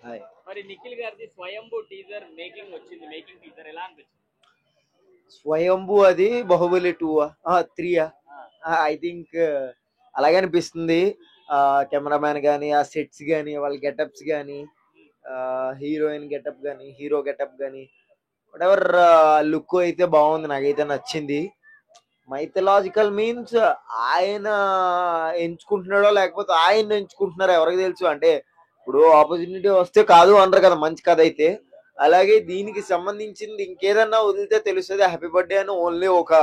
Hi. మరి నిఖిల్ గారిది స్వయంభూ teaser making వచ్చింది. మేకింగ్ టీజర్ ఎలా అనిపించింది? స్వయంభూ అది బాహుబలి 2 3 ఆ, ఐ థింక్ అలాగే అనిపిస్తుంది. కెమెరామ్యాన్ కానీ ఆ సెట్స్ కానీ వాళ్ళ గెటప్స్ కానీ ఉమ్, హీరోయిన్ గెటప్ కానీ హీరో గెటప్ కానీ వాటెవర్ లుక్ అయితే బాగుంది, నాకైతే నచ్చింది. మైథలాజికల్ మీన్స్ ఆయన ఎంచుకుంటున్నాడో లేకపోతే ఆయన ఎంచుకుంటున్నారో ఎవరికి తెలుసు. అంటే ఇప్పుడు ఆపర్చునిటీ వస్తే కాదు అనరు కదా మంచి కథ అయితే. అలాగే దీనికి సంబంధించింది ఇంకేదన్నా వదిలితే తెలుస్తుంది. హ్యాపీ బర్త్డే అని ఓన్లీ ఒక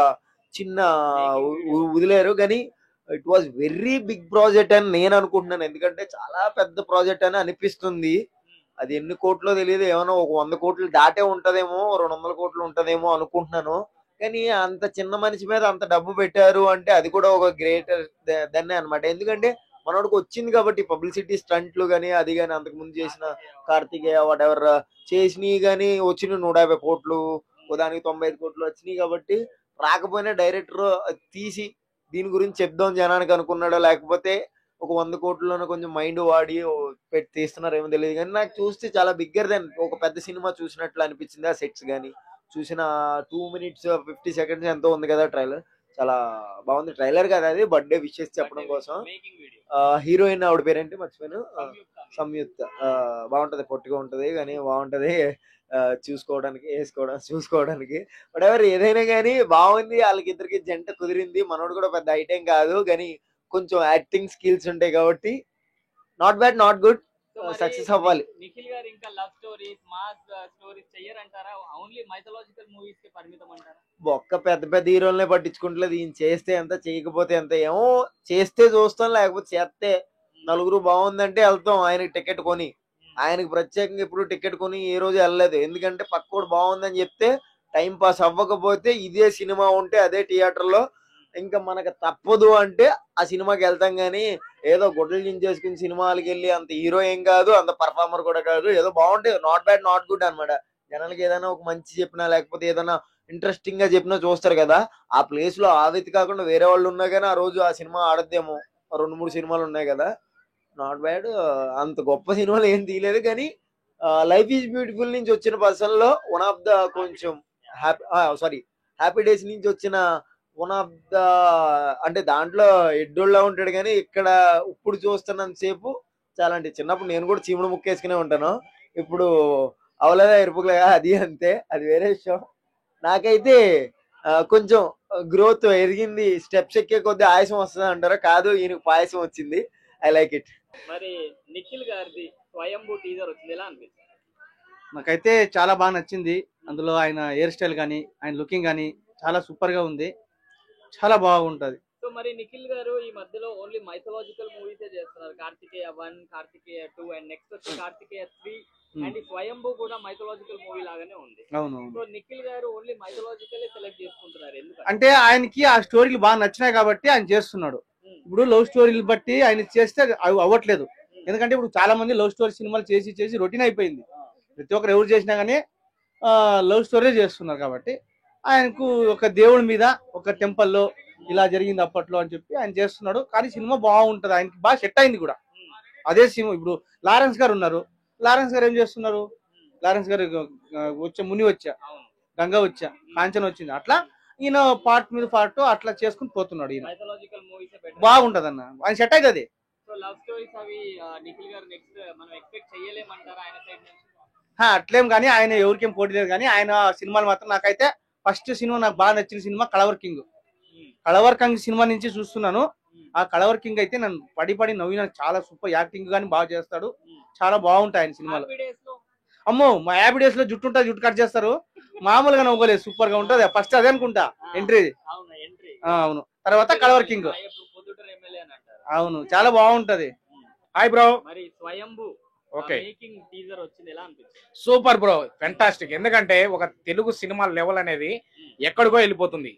చిన్న మేకింగ్ వీడియో. వదిలేరు కానీ it was very big project అని నేను అనుకుంటున్నాను. ఎందుకంటే చాలా పెద్ద ప్రాజెక్ట్ అని అనిపిస్తుంది. ఉమ్, అది ఎన్ని కోట్లో తెలియదు, ఏమైనా ఒక 100 కోట్లు దాటే ఉంటదేమో, 200 కోట్లు ఉంటదేమో అనుకుంటున్నాను. కానీ అంత చిన్న మనిషి మీద అంత డబ్బు పెట్టారు అంటే అది కూడా ఒక గ్రేటర్ దన్నే అనమాట. ఎందుకంటే మనోడికి వచ్చింది కాబట్టి పబ్లిసిటీ స్టంట్లు కానీ అది కానీ అంతకు ముందు చేసిన కార్తికేయ వాట్ ఎవర్ చేసినవి కానీ వచ్చిన 150 కోట్లు, దానికి 95 కోట్లు వచ్చినాయి కాబట్టి రాకపోయినా డైరెక్టర్ తీసి దీని గురించి చెప్దాం జనానికి అనుకున్నాడో లేకపోతే ఒక 100 కోట్లలోనే కొంచెం మైండ్ వాడి పెట్టి తీస్తున్నారేమో తెలియదు. కానీ నాకు చూస్తే చాలా బిగ్గర్ దెన్ ఒక పెద్ద సినిమా చూసినట్లు అనిపించింది. ఆ సెట్స్ కానీ చూసిన 2 minutes 50 seconds ఎంతో ఉంది కదా ట్రైలర్, చాలా బాగుంది. ట్రైలర్ కదా, అది బర్త్డే విషెస్ చెప్పడం కోసం. Making video. హీరోయిన్ ఆవిడ పేరేంటి మర్చిపోయాను. సంయుక్త. సంయుక్త. బాగుంటది, పొట్టిగా ఉంటది కానీ బాగుంటది. చూసుకోవడానికి చూసుకోవడానికి ఎవరు ఏదైనా కానీ బాగుంది. వాళ్ళకి ఇద్దరికి జంట కుదిరింది. మనోడు కూడా పెద్ద ఐటెం కాదు కానీ కొంచెం యాక్టింగ్ స్కిల్స్ ఉంటాయి కాబట్టి not bad not good, so మరి సక్సెస్ అవ్వాలి. నిఖిల్ గారు ఇంకా లవ్ స్టోరీస్, మాస్ స్టోరీస్ చెయ్యరంటారా? ఓన్లీ మైథలాజికల్ మూవీస్ కి పరిమితం అంటారా? ఒక్క పెద్ద పెద్ద హీరోలనే పట్టించుకుంటలేదు. ఈయన చేస్తే ఎంత చేయకపోతే ఎంత, ఏమో చేస్తే చూస్తాం లేకపోతే చేస్తే నలుగురు బాగుందంటే వెళ్తాం ఆయనకి టికెట్ కొని. ఆయనకి ప్రత్యేకంగా ఇప్పుడు టికెట్ కొని ఏ రోజు వెళ్ళలేదు. ఎందుకంటే పక్కోడు బాగుందని చెప్తే టైం పాస్ అవ్వకపోతే ఇదే సినిమా ఉంటే అదే థియేటర్లో ఇంకా మనకు తప్పదు అంటే ఆ సినిమాకి వెళ్తాం. కానీ ఏదో గుడ్డలు చించేసుకుని సినిమాలకి వెళ్ళి అంత హీరో ఏం కాదు, అంత పర్ఫార్మర్ కూడా కాదు, ఏదో బాగుంటే నాట్ బ్యాడ్ నాట్ గుడ్ అనమాట. జనాలకి ఏదైనా ఒక మంచి చెప్పినా లేకపోతే ఏదైనా ఇంట్రెస్టింగ్ గా చెప్పినా చూస్తారు కదా. ఆ ప్లేస్ లో ఆ వ్యక్తి కాకుండా వేరే వాళ్ళు ఉన్నా కానీ ఆ రోజు ఆ సినిమా ఆడద్దేమో. 2 3 సినిమాలు ఉన్నాయి కదా, నాట్ బ్యాడ్. అంత గొప్ప సినిమాలు ఏం తీయలేదు కానీ లైఫ్ ఈజ్ బ్యూటిఫుల్ నుంచి వచ్చిన పర్సన్ లో వన్ ఆఫ్ ద కొంచెం హ్యాపీ, సారీ హ్యాపీ డేస్ నుంచి వచ్చిన వన్ ఆఫ్ ద, అంటే దాంట్లో ఎడ్డోళ్ళ ఉంటాడు కానీ ఇక్కడ ఇప్పుడు చూస్తున్నంత సేపు చాలా, అంటే చిన్నప్పుడు నేను కూడా చీముడు ముక్కేసుకునే ఉంటాను. ఇప్పుడు అవలేదా ఎరుపులేదా అది అంతే, అది వేరే విషయం. నాకైతే కొంచెం గ్రోత్ ఎదిగింది. స్టెప్స్ ఎక్కే కొద్ది ఆయాసం వస్తుంది అంటారా, కాదు ఈయనకు పాయసం వచ్చింది. I like it. మరి నిఖిల్ గారిది స్వయంభూ టీజర్ వచ్చింది, ఎలా అనిపించింది? నాకైతే చాలా బాగా నచ్చింది. అందులో ఆయన హెయిర్ స్టైల్ కానీ ఆయన లుకింగ్ కానీ చాలా సూపర్ గా ఉంది, చాలా బాగుంటది. సో మరి నిఖిల్ గారు ఈ మధ్యలో ఓన్లీ మైథలాజికల్ మూవీస్ చేస్తున్నారు. కార్తికేయ 1, కార్తికేయ 2 అండ్ నెక్స్ట్ వచ్చి కార్తికేయ 3 అండ్ ఈ స్వయంభూ కూడా మైథలాజికల్ మూవీ లాగానే ఉంది. అవును, సో నిఖిల్ గారు ఓన్లీ మైథలాజికల్ సెలెక్ట్ చేసుకుంటున్నారు ఎందుకు? అంటే ఆయనకి ఆ స్టోరీలు బాగా నచ్చినాయి కాబట్టి ఆయన చేస్తున్నాడు. ఇప్పుడు లవ్ స్టోరీలు బట్టి ఆయన చేస్తే అవి అవ్వట్లేదు. ఎందుకంటే ఇప్పుడు చాలా మంది లవ్ స్టోరీ సినిమాలు చేసి చేసి రొటీన్ అయిపోయింది. ప్రతి ఒక్కరు ఎవరు చేసినా కానీ లవ్ స్టోరీ చేస్తున్నారు కాబట్టి ఆయనకు ఒక దేవుడి మీద ఒక టెంపుల్లో ఇలా జరిగింది అప్పట్లో అని చెప్పి ఆయన చేస్తున్నాడు. కానీ సినిమా బాగుంటది, ఆయనకి బాగా సెట్ అయింది కూడా. అదే సినిమా ఇప్పుడు లారెన్స్ గారు ఉన్నారు. లారెన్స్ గారు ఏం చేస్తున్నారు? లారెన్స్ గారు వచ్చా, ముని వచ్చా, గంగా వచ్చా, కాంచన వచ్చింది, అట్లా ఈయన పార్ట్ మీద పార్ట్ అట్లా చేసుకుని పోతున్నాడు. ఈయన మైథలాజికల్ మూవీస్ బాగుంటది అన్న, ఆయన సెట్ అవుతుంది. సో లవ్ స్టోరీస్ అవి నిఖిల్ గారు నెక్స్ట్ మనం ఎక్స్పెక్ట్ చేయలేమంటారా ఆయన సైడ్ నుంచి? అట్లేం కానీ ఆయన ఎవరికేం పోటీ లేదు. కానీ ఆయన సినిమాలు మాత్రం నాకైతే ఫస్ట్ సినిమా నాకు బాగా నచ్చిన సినిమా కళవర్ కింగ్. కళవర్ కింగ్ సినిమా నుంచి చూస్తున్నాను. ఆ కళవర్ కింగ్ అయితే నన్ను పడి పడి నవ్విన, చాలా సూపర్ యాక్టింగ్ కానీ బాగా చేస్తాడు, చాలా బాగుంటాయి ఆయన సినిమాలు. అమ్మో, మా యాభై డేస్ లో జుట్టు ఉంటుంది, జుట్టు కట్ చేస్తారు, మామూలుగా నవ్వుకోలేదు, సూపర్ గా ఉంటది. ఫస్ట్ అదే అనుకుంటా ఎంట్రీ. అవును, తర్వాత కళవర్ కింగ్. అవును, చాలా బాగుంటది. Hi bro. మరి స్వయంభూ ఓకే, మేకింగ్ టీజర్ వచ్చింది, ఎలా అనిపించింది? Super bro, fantastic. ఎందుకంటే ఒక తెలుగు సినిమా లెవెల్ అనేది ఎక్కడికో వెళ్ళిపోతుంది.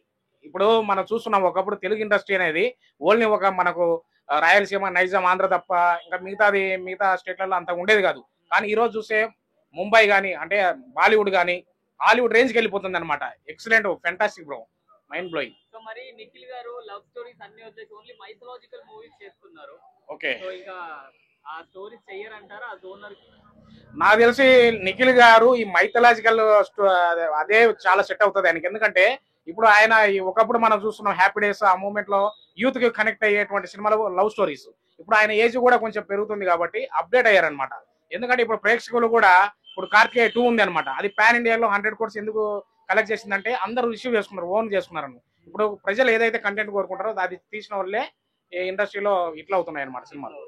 ఇప్పుడు మనం చూస్తున్నాం, ఒకప్పుడు తెలుగు ఇండస్ట్రీ అనేది ఓన్లీ ఒక మనకు రాయలసీమ, నైజాం, ఆంధ్ర తప్ప ఇంకా మిగతా స్టేట్లలో అంత ఉండేది కాదు. కానీ ఈ రోజు చూస్తే ముంబై కానీ, అంటే బాలీవుడ్ కానీ హాలీవుడ్ రేంజ్కి వెళ్ళిపోతుంది అనమాట. Excellent, fantastic bro, mind blowing. So మరి నిఖిల్ గారు లవ్ స్టోరీస్ అన్ని వచ్చేసి ఓన్లీ మైథలాజికల్ మూవీస్ చేస్తున్నారు. ఓకే, సో ఇంకా ఆ స్టోరీస్ చెయ్యరంటారా ఆ జోనర్ కి? నాకు తెలిసి నిఖిల్ గారు ఈ మైథలాజికల్ అదే చాలా సెట్ అవుతుంది ఆయనకి. ఎందుకంటే ఇప్పుడు ఆయన ఒకప్పుడు మనం చూస్తున్నాం హ్యాపీ డేస్, ఆ మూమెంట్ లో యూత్ కి కనెక్ట్ అయ్యేటువంటి సినిమాలు లవ్ స్టోరీస్. ఇప్పుడు ఆయన ఏజ్ కూడా కొంచెం పెరుగుతుంది కాబట్టి అప్డేట్ అయ్యారనమాట. ఎందుకంటే ఇప్పుడు ప్రేక్షకులు కూడా ఇప్పుడు కార్తికేయ 2 ఉంది అనమాట, అది పాన్ ఇండియాలో 100 crores ఎందుకు కలెక్ట్ చేసిందంటే అందరూ రిసీవ్ చేసుకున్నారు, ఓన్ చేసుకున్నారు. ఇప్పుడు ప్రజలు ఏదైతే కంటెంట్ కోరుకుంటారో అది తీసిన వాళ్ళే ఇండస్ట్రీలో ఇట్లా అవుతున్నాయి అనమాట సినిమాలు.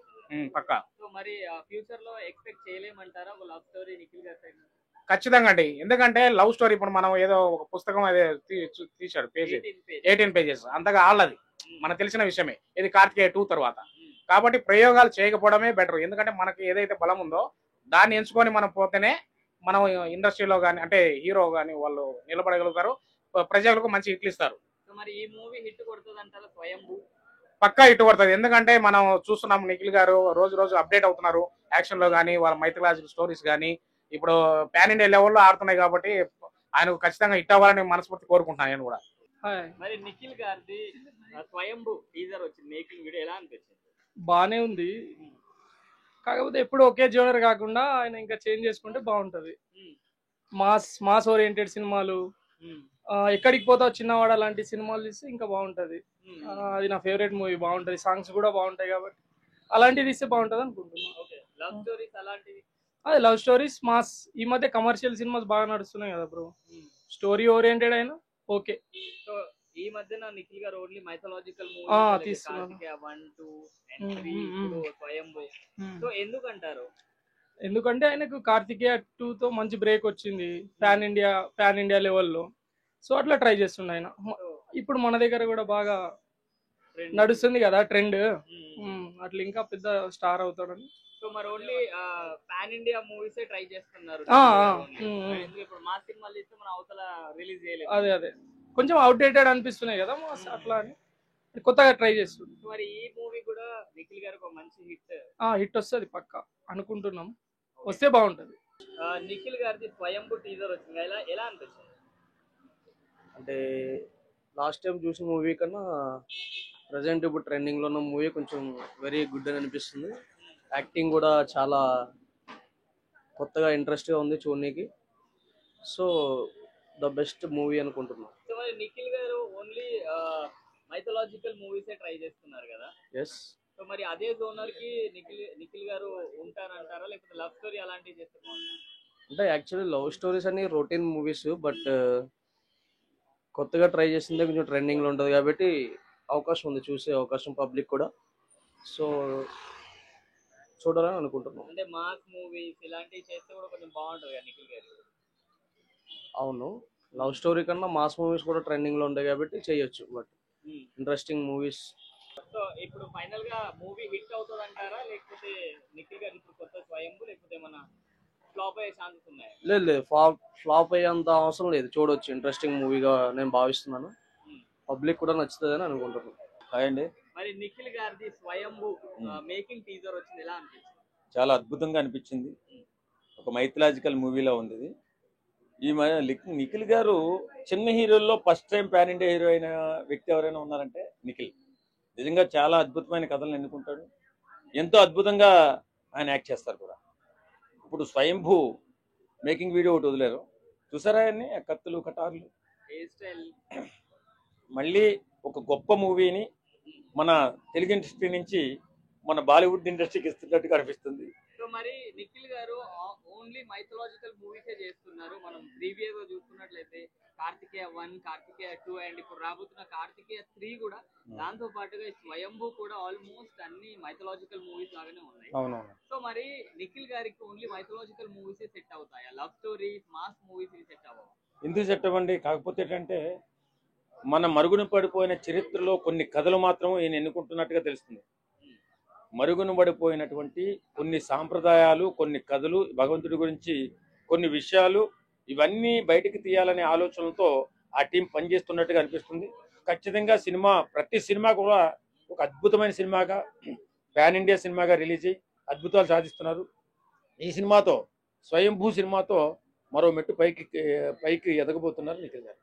పక్కా. సో మరి ఫ్యూచర్ లో ఎక్స్పెక్ట్ చేయలేమంటారా ఒక లవ్ స్టోరీ నిఖిల్ గారి side నుంచి? ఖచ్చితంగా అండి. ఎందుకంటే లవ్ స్టోరీ ఇప్పుడు మనం ఏదో ఒక పుస్తకం అదే తీశాడు పేజ్ 18 page. 18 pages, అంతగా ఆళ్ళది మనకు తెలిసిన విషయమే. ఇది కార్తికేయ 2 తర్వాత. కాబట్టి ప్రయోగాలు చేయకపోవడమే బెటర్. ఎందుకంటే మనకి ఏదైతే బలం ఉందో దాన్ని ఎంచుకొని మనం పోతేనే మనం ఇండస్ట్రీలో కానీ అంటే హీరో కానీ వాళ్ళు నిలబడగలుగుతారు, ప్రజలకు మంచి హిట్లు ఇస్తారు. సో మరి ఈ మూవీ హిట్ కొడుతుంది అంటారా స్వయంభూ? పక్కా హిట్ పడుతుంది. ఎందుకంటే మనం చూస్తున్నాం నిఖిల్ గారు రోజు రోజు అప్డేట్ అవుతున్నారు యాక్షన్ లో కానీ, వాళ్ళ మైథలాజికల్ స్టోరీస్ కానీ ఇప్పుడు పాన్ ఇండియా లెవెల్లో ఆడుతున్నాయి. కాబట్టి ఆయనకు ఖచ్చితంగా హిట్ అవ్వాలని మనస్ఫూర్తి కోరుకుంటున్నాను నేను కూడా. మరి నిఖిల్ గారిది స్వయంభూ టీజర్ వచ్చింది, మేకింగ్ వీడియో ఎలా అనిపించింది? బానే ఉంది, కాకపోతే ఎప్పుడు ఒకే జోనర్ కాకుండా ఆయన ఇంకా చేంజ్ చేసుకుంటే బాగుంటది. మాస్ ఓరియంటెడ్ సినిమాలు, ఎక్కడికి పోతావు చిన్నవాడ లాంటి సినిమాలు తీస్తే ఇంకా బాగుంటది. అది నా ఫేవరెట్ మూవీ, బాగుంటది, సాంగ్స్ కూడా బాగుంటాయి కాబట్టి అలాంటివి తీస్తే బాగుంటది అనుకుంటున్నా. లవ్ స్టోరీస్ అలాంటివి? అదే లవ్ స్టోరీస్, మాస్. ఈ మధ్య కమర్షియల్ సినిమాస్ బాగా నడుస్తున్నాయి కదా బ్రో, స్టోరీ ఓరియంటెడ్ అయినా ఓకే. సో ఈ మధ్యన నిఖిల్ గారు ఓన్లీ మైథలాజికల్ తీస్తున్నారు. Karthikeya 1, 2 and 3 Swayambhu. సో ఎందుకంటారు? ఎందుకంటే ఆయనకు కార్తికేయ 2 తో మంచి బ్రేక్ వచ్చింది పాన్ ఇండియా లెవెల్లో. సో అట్లా ట్రై చేస్తుండే ఆయన. ఇప్పుడు మన దగ్గర కూడా బాగా నడుస్తుంది కదా ట్రెండ్, అట్లా ఇంకా పెద్ద స్టార్ అవుతాడని. సో మరి only pan India movies try చేస్తున్నారు. ఇప్పుడు మా సినిమాలు ఇస్తే మన అవతల రిలీజ్ చేయలేదు. అదే కొంచెం అవుట్డేటెడ్ అనిపిస్తున్నాయి కదా అట్లా అని కొత్తగా ట్రై చేస్తుంది. మరి ఈ మూవీ కూడా నిఖిల్ గారికి ఒక మంచి హిట్ వస్తుంది పక్కా అనుకుంటున్నాం, వస్తే బాగుంటది. నిఖిల్ గారిది స్వయంభూ టీజర్ వచ్చింది, ఎలా అనిపించింది? అంటే లాస్ట్ టైం చూసిన మూవీ కన్నా ప్రజెంట్ ఇప్పుడు ట్రెండింగ్లో ఉన్న మూవీ కొంచెం వెరీ గుడ్ అని అనిపిస్తుంది. యాక్టింగ్ కూడా చాలా కొత్తగా ఇంట్రెస్ట్గా ఉంది చూడడానికి. సో ద బెస్ట్ మూవీ అనుకుంటున్నాను. సో మరి నిఖిల్ గారు ఓన్లీ మైథలాజికల్ మూవీసే ట్రై చేస్తున్నారు కదా. ఎస్. సో మరి అదే జోనర్ కి నిఖిల్ గారు ఉంటారంటారా, లేకపోతే లవ్ స్టోరీ అలాంటివి చేస్తున్నారు? అంటే యాక్చువల్లీ లవ్ స్టోరీస్ అన్ని రొటీన్ మూవీస్, బట్ కొత్తగా ట్రై చేసిందే కొంచెం ట్రెండింగ్లో ఉంటుంది కాబట్టి అవకాశం ఉంది, చూసే అవకాశం పబ్లిక్ కూడా. సో చూడాలని అనుకుంటున్నాం. అంటే మాస్ మూవీస్ ఇలాంటివి చేస్తే కూడా కొంచెం బాగుంటుంది కదా నిఖిల్ గారు. అవును, లవ్ స్టోరీ కన్నా మాస్ మూవీస్ కూడా ట్రెండింగ్లో ఉంటాయి కాబట్టి చేయొచ్చు, బట్ ఇంట్రెస్టింగ్ మూవీస్. సో ఇప్పుడు ఫైనల్ గా మూవీ హిట్ అవుతుంది అంటారా, లేకపోతే నిఖిల్ గారు ఇప్పుడు కొత్త స్వయంభూ లేకపోతే ఏమన్నా ఫ్లాప్ అయ్యే ఛాన్సెస్ ఉన్నాయా? లేదు, ఫ్లాప్ అయ్యేంత అవసరం లేదు, చూడొచ్చు. ఇంట్రెస్టింగ్ మూవీగా నేను భావిస్తున్నాను, పబ్లిక్ కూడా నచ్చుతుందని అనుకుంటున్నాను. అండి, మరి నిఖిల్ గారిది స్వయంభూ మేకింగ్ టీజర్ వచ్చింది, ఎలా అనిపించింది? చాలా అద్భుతంగా అనిపించింది. ఒక మైథలాజికల్ మూవీలో ఉంది ఇది. ఈ నిఖిల్ గారు చిన్న హీరోల్లో first time pan India hero అయిన వ్యక్తి ఎవరైనా ఉన్నారంటే నిఖిల్. నిజంగా చాలా అద్భుతమైన కథలను ఎన్నుకుంటాడు, ఎంతో అద్భుతంగా ఆయన యాక్ట్ చేస్తారు కూడా. ఇప్పుడు స్వయంభూ మేకింగ్ వీడియో ఒకటి వదిలేరు, చూసారా ఆయన్ని? కత్తులు కటార్లు, మళ్ళీ ఒక గొప్ప మూవీని మన తెలుగు ఇండస్ట్రీ నుంచి మన బాలీవుడ్ ఇండస్ట్రీకి ఇస్తున్నట్టుగా అనిపిస్తుంది. సో మరి నిఖిల్ గారు ఓన్లీ మైథలాజికల్ మూవీసే చేస్తున్నారు. మనం ప్రీవియస్ గా చూసుకున్నట్లయితే కార్తికేయ 1, కార్తికేయ 2 అండ్ ఇప్పుడు రాబోతున్న కార్తికేయ 3 కూడా, దాంతో పాటుగా స్వయంభూ కూడా ఆల్మోస్ట్ అన్ని మైథలాజికల్ మూవీస్ లాగానే ఉన్నాయి. అవునవును. సో మరి నిఖిల్ గారికి ఓన్లీ మైథలాజికల్ మూవీసే సెట్ అవుతాయా? Love stories, mass movies set అవ్వవు? ఎందుకు చెప్పండి, కాకపోతే ఏంటంటే మన మరుగున పడిపోయిన చరిత్రలో కొన్ని కథలు మాత్రం ఈయన ఎన్నుకుంటున్నట్టుగా తెలుస్తుంది. మరుగున పడిపోయినటువంటి కొన్ని సాంప్రదాయాలు, కొన్ని కథలు, భగవంతుడి గురించి కొన్ని విషయాలు, ఇవన్నీ బయటికి తీయాలనే ఆలోచనలతో ఆ టీం పనిచేస్తున్నట్టుగా అనిపిస్తుంది. ఖచ్చితంగా ప్రతి సినిమా కూడా ఒక అద్భుతమైన సినిమాగా, పాన్ ఇండియా సినిమాగా రిలీజ్ అయ్యి అద్భుతాలు సాధిస్తున్నారు. ఈ సినిమాతో, స్వయంభూ సినిమాతో మరో మెట్టు పైకి ఎదగబోతున్నారు నిఖిల్ గారు.